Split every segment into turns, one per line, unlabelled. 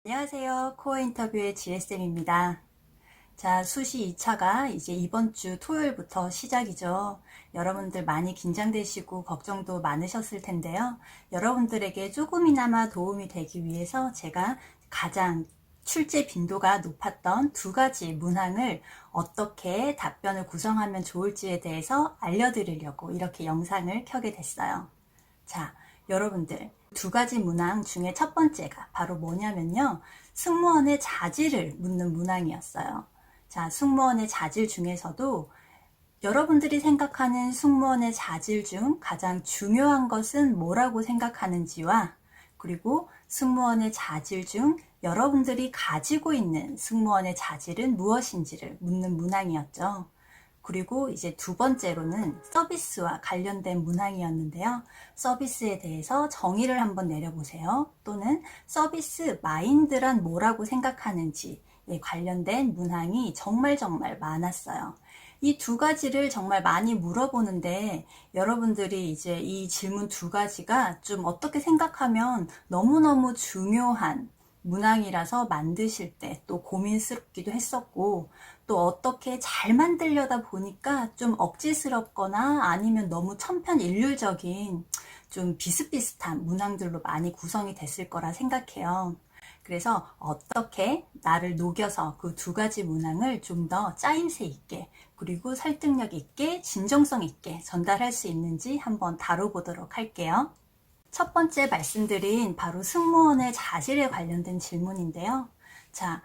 안녕하세요. 코어 인터뷰의 GSM입니다. 자, 수시 2차가 이제 이번 주 토요일부터 시작이죠. 여러분들 많이 긴장되시고 걱정도 많으셨을 텐데요. 여러분들에게 조금이나마 도움이 되기 위해서 제가 가장 출제 빈도가 높았던 두 가지 문항을 어떻게 답변을 구성하면 좋을지에 대해서 알려드리려고 이렇게 영상을 켜게 됐어요. 자, 여러분들 두 가지 문항 중에 첫 번째가 바로 뭐냐면요, 승무원의 자질을 묻는 문항이었어요. 자, 승무원의 자질 중에서도 여러분들이 생각하는 승무원의 자질 중 가장 중요한 것은 뭐라고 생각하는지와, 그리고 승무원의 자질 중 여러분들이 가지고 있는 승무원의 자질은 무엇인지를 묻는 문항이었죠. 그리고 이제 두 번째로는 서비스와 관련된 문항이었는데요. 서비스에 대해서 정의를 한번 내려보세요. 또는 서비스 마인드란 뭐라고 생각하는지에 관련된 문항이 정말 많았어요. 이 두 가지를 정말 많이 물어보는데, 여러분들이 이제 이 질문 두 가지가 좀 어떻게 생각하면 너무너무 중요한 문항이라서 만드실 때 또 고민스럽기도 했었고, 또 어떻게 잘 만들려다 보니까 좀 억지스럽거나 아니면 너무 천편일률적인 좀 비슷비슷한 문항들로 많이 구성이 됐을 거라 생각해요. 그래서 어떻게 나를 녹여서 그 두 가지 문항을 좀 더 짜임새 있게, 그리고 설득력 있게, 진정성 있게 전달할 수 있는지 한번 다뤄보도록 할게요. 첫 번째 말씀드린 바로 승무원의 자질에 관련된 질문인데요. 자,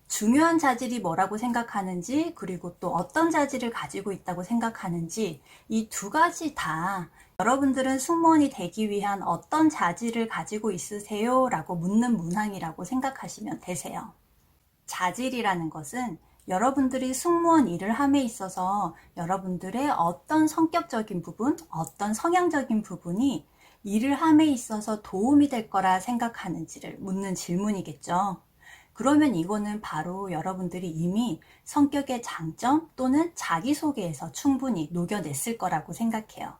중요한 자질이 뭐라고 생각하는지, 그리고 또 어떤 자질을 가지고 있다고 생각하는지, 이 두 가지 다 여러분들은 승무원이 되기 위한 어떤 자질을 가지고 있으세요? 라고 묻는 문항이라고 생각하시면 되세요. 자질이라는 것은 여러분들이 승무원 일을 함에 있어서 여러분들의 어떤 성격적인 부분, 어떤 성향적인 부분이 일을 함에 있어서 도움이 될 거라 생각하는지를 묻는 질문이겠죠. 그러면 이거는 바로 여러분들이 이미 성격의 장점 또는 자기소개에서 충분히 녹여냈을 거라고 생각해요.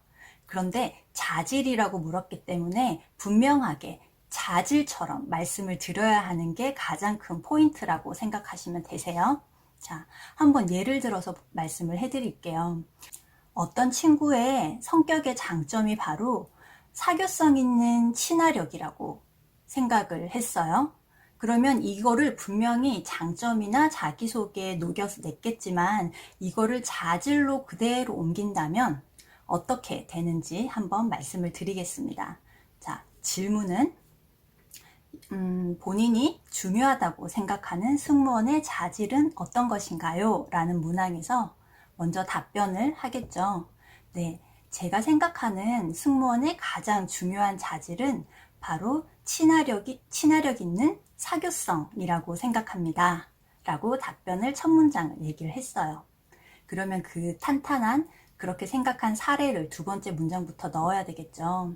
그런데 자질이라고 물었기 때문에 분명하게 자질처럼 말씀을 드려야 하는 게 가장 큰 포인트라고 생각하시면 되세요. 자, 한번 예를 들어서 말씀을 해드릴게요. 어떤 친구의 성격의 장점이 바로 사교성 있는 친화력이라고 생각을 했어요. 그러면 이거를 분명히 장점이나 자기소개에 녹여서 냈겠지만, 이거를 자질로 그대로 옮긴다면 어떻게 되는지 한번 말씀을 드리겠습니다. 자, 질문은 본인이 중요하다고 생각하는 승무원의 자질은 어떤 것인가요? 라는 문항에서 먼저 답변을 하겠죠. 네, 제가 생각하는 승무원의 가장 중요한 자질은 바로 친화력 있는 사교성이라고 생각합니다. 라고 답변을 첫 문장을 얘기를 했어요. 그러면 그 탄탄한 그렇게 생각한 사례를 두 번째 문장부터 넣어야 되겠죠.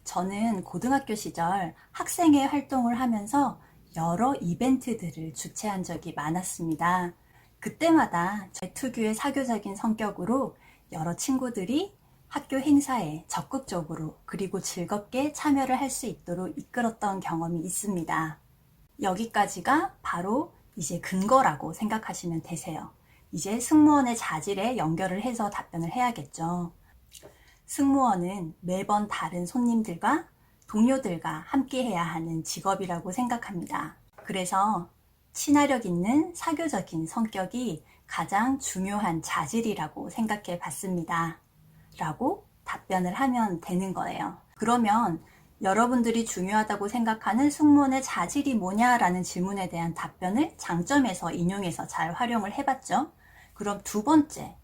저는 고등학교 시절 학생회 활동을 하면서 여러 이벤트들을 주최한 적이 많았습니다. 그때마다 제 특유의 사교적인 성격으로 여러 친구들이 학교 행사에 적극적으로 그리고 즐겁게 참여를 할 수 있도록 이끌었던 경험이 있습니다. 여기까지가 바로 이제 근거라고 생각하시면 되세요. 이제 승무원의 자질에 연결을 해서 답변을 해야겠죠. 승무원은 매번 다른 손님들과 동료들과 함께 해야 하는 직업이라고 생각합니다. 그래서 친화력 있는 사교적인 성격이 가장 중요한 자질이라고 생각해 봤습니다. 라고 답변을 하면 되는 거예요. 그러면 여러분들이 중요하다고 생각하는 승무원의 자질이 뭐냐라는 질문에 대한 답변을 장점에서 인용해서 잘 활용을 해봤죠. 그럼 두 번째,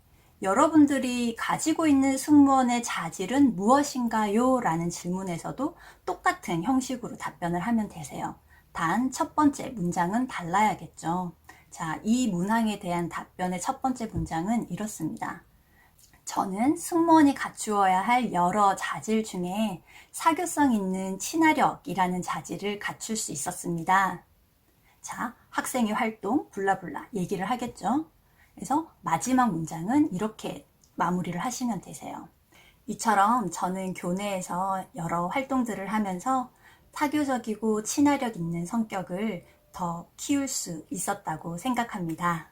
여러분들이 가지고 있는 승무원의 자질은 무엇인가요? 라는 질문에서도 똑같은 형식으로 답변을 하면 되세요. 단 첫 번째 문장은 달라야겠죠. 자, 이 문항에 대한 답변의 첫 번째 문장은 이렇습니다. 저는 승무원이 갖추어야 할 여러 자질 중에 사교성 있는 친화력이라는 자질을 갖출 수 있었습니다. 자, 학생의 활동 블라블라 얘기를 하겠죠. 그래서 마지막 문장은 이렇게 마무리를 하시면 되세요. 이처럼 저는 교내에서 여러 활동들을 하면서 사교적이고 친화력 있는 성격을 더 키울 수 있었다고 생각합니다.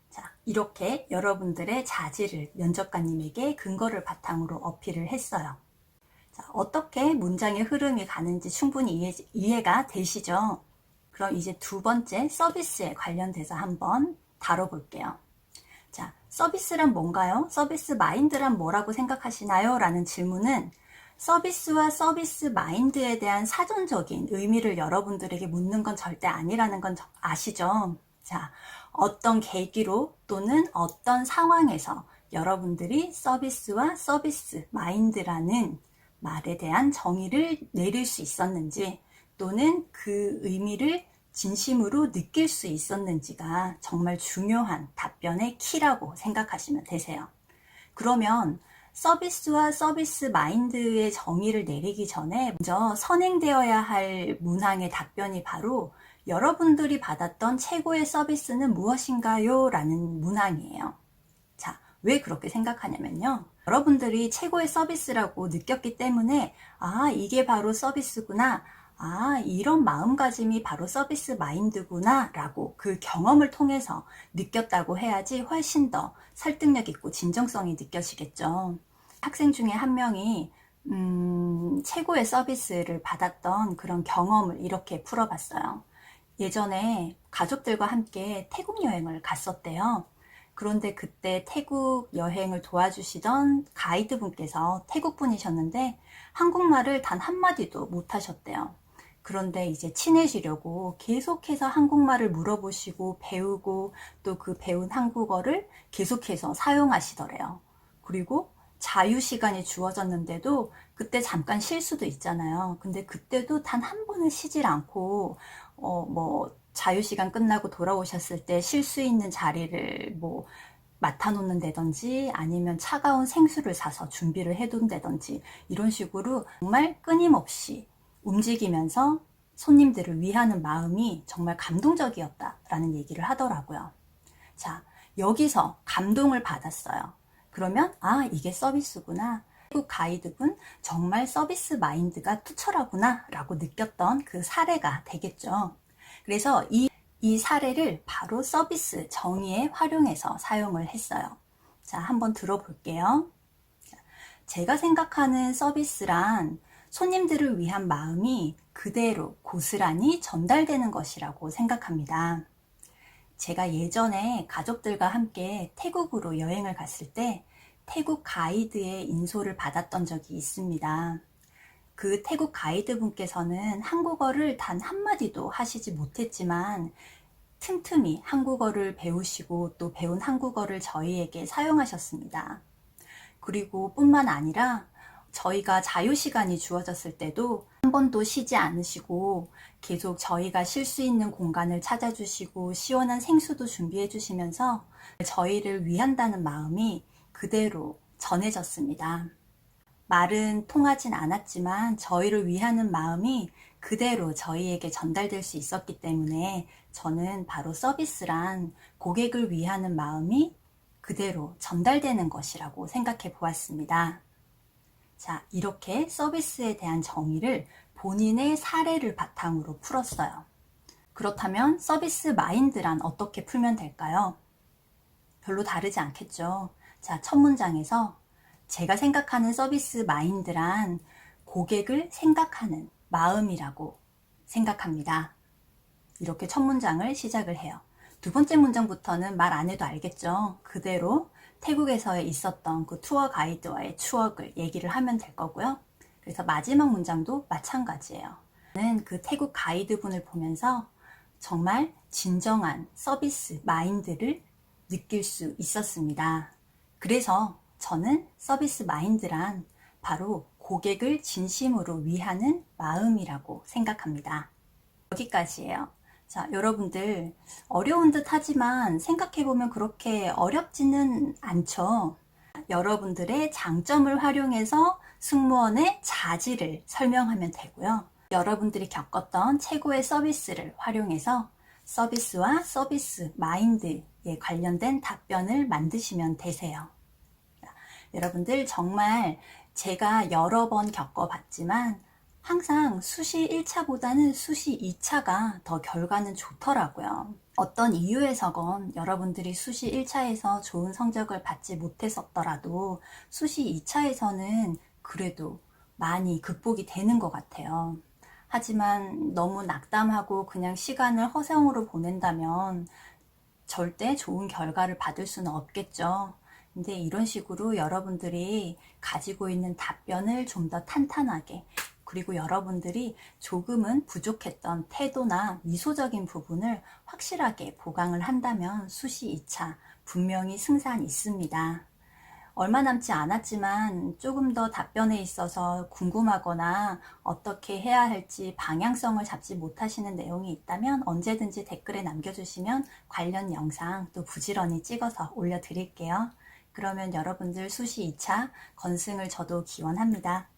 자, 이렇게 여러분들의 자질을 면접관님에게 근거를 바탕으로 어필을 했어요. 자, 어떻게 문장의 흐름이 가는지 충분히 이해가 되시죠? 그럼 이제 두 번째 서비스에 관련돼서 한번 다뤄볼게요. 자, 서비스란 뭔가요? 서비스 마인드란 뭐라고 생각하시나요? 라는 질문은 서비스와 서비스 마인드에 대한 사전적인 의미를 여러분들에게 묻는 건 절대 아니라는 건 아시죠? 자, 어떤 계기로 또는 어떤 상황에서 여러분들이 서비스와 서비스 마인드라는 말에 대한 정의를 내릴 수 있었는지 또는 그 의미를 진심으로 느낄 수 있었는지가 정말 중요한 답변의 키라고 생각하시면 되세요. 그러면 서비스와 서비스 마인드의 정의를 내리기 전에 먼저 선행되어야 할 문항의 답변이 바로 여러분들이 받았던 최고의 서비스는 무엇인가요? 라는 문항이에요. 자, 왜 그렇게 생각하냐면요. 여러분들이 최고의 서비스라고 느꼈기 때문에 아, 이게 바로 서비스구나. 아, 이런 마음가짐이 바로 서비스 마인드구나 라고 그 경험을 통해서 느꼈다고 해야지 훨씬 더 설득력 있고 진정성이 느껴지겠죠. 학생 중에 한 명이 최고의 서비스를 받았던 그런 경험을 이렇게 풀어봤어요. 예전에 가족들과 함께 태국 여행을 갔었대요. 그런데 그때 태국 여행을 도와주시던 가이드분께서 태국 분이셨는데 한국말을 단 한마디도 못하셨대요. 그런데 이제 친해지려고 계속해서 한국말을 물어보시고 배우고 또 그 배운 한국어를 계속해서 사용하시더래요. 그리고 자유시간이 주어졌는데도 그때 잠깐 쉴 수도 있잖아요. 근데 그때도 단 한 번은 쉬질 않고 자유시간 끝나고 돌아오셨을 때 쉴 수 있는 자리를 맡아놓는다든지 아니면 차가운 생수를 사서 준비를 해둔다든지 이런 식으로 정말 끊임없이 움직이면서 손님들을 위하는 마음이 정말 감동적이었다라는 얘기를 하더라고요. 자, 여기서 감동을 받았어요. 그러면 아, 이게 서비스구나. 태국 가이드분 정말 서비스 마인드가 투철하구나 라고 느꼈던 그 사례가 되겠죠. 그래서 이 사례를 바로 서비스 정의에 활용해서 사용을 했어요. 자, 한번 들어볼게요. 제가 생각하는 서비스란 손님들을 위한 마음이 그대로 고스란히 전달되는 것이라고 생각합니다. 제가 예전에 가족들과 함께 태국으로 여행을 갔을 때 태국 가이드의 인솔을 받았던 적이 있습니다. 그 태국 가이드 분께서는 한국어를 단 한마디도 하시지 못했지만 틈틈이 한국어를 배우시고 또 배운 한국어를 저희에게 사용하셨습니다. 그리고 뿐만 아니라 저희가 자유시간이 주어졌을 때도 한 번도 쉬지 않으시고 계속 저희가 쉴 수 있는 공간을 찾아주시고 시원한 생수도 준비해 주시면서 저희를 위한다는 마음이 그대로 전해졌습니다. 말은 통하진 않았지만 저희를 위하는 마음이 그대로 저희에게 전달될 수 있었기 때문에 저는 바로 서비스란 고객을 위하는 마음이 그대로 전달되는 것이라고 생각해 보았습니다. 자, 이렇게 서비스에 대한 정의를 본인의 사례를 바탕으로 풀었어요. 그렇다면 서비스 마인드란 어떻게 풀면 될까요? 별로 다르지 않겠죠. 자, 첫 문장에서 제가 생각하는 서비스 마인드란 고객을 생각하는 마음이라고 생각합니다. 이렇게 첫 문장을 시작을 해요. 두 번째 문장부터는 말 안 해도 알겠죠. 그대로 태국에서 있었던 그 투어 가이드와의 추억을 얘기를 하면 될 거고요. 그래서 마지막 문장도 마찬가지예요. 저는 그 태국 가이드 분을 보면서 정말 진정한 서비스 마인드를 느낄 수 있었습니다. 그래서 저는 서비스 마인드란 바로 고객을 진심으로 위하는 마음이라고 생각합니다. 여기까지예요. 자, 여러분들 어려운 듯 하지만 생각해보면 그렇게 어렵지는 않죠. 여러분들의 장점을 활용해서 승무원의 자질을 설명하면 되고요. 여러분들이 겪었던 최고의 서비스를 활용해서 서비스와 서비스 마인드에 관련된 답변을 만드시면 되세요. 여러분들 정말 제가 여러 번 겪어봤지만 항상 수시 1차보다는 수시 2차가 더 결과는 좋더라고요. 어떤 이유에서건 여러분들이 수시 1차에서 좋은 성적을 받지 못했었더라도 수시 2차에서는 그래도 많이 극복이 되는 것 같아요. 하지만 너무 낙담하고 그냥 시간을 허송으로 보낸다면 절대 좋은 결과를 받을 수는 없겠죠. 근데 이런 식으로 여러분들이 가지고 있는 답변을 좀 더 탄탄하게, 그리고 여러분들이 조금은 부족했던 태도나 미소적인 부분을 확실하게 보강을 한다면 수시 2차 분명히 승산 있습니다. 얼마 남지 않았지만 조금 더 답변에 있어서 궁금하거나 어떻게 해야 할지 방향성을 잡지 못하시는 내용이 있다면 언제든지 댓글에 남겨주시면 관련 영상 또 부지런히 찍어서 올려드릴게요. 그러면 여러분들 수시 2차 건승을 저도 기원합니다.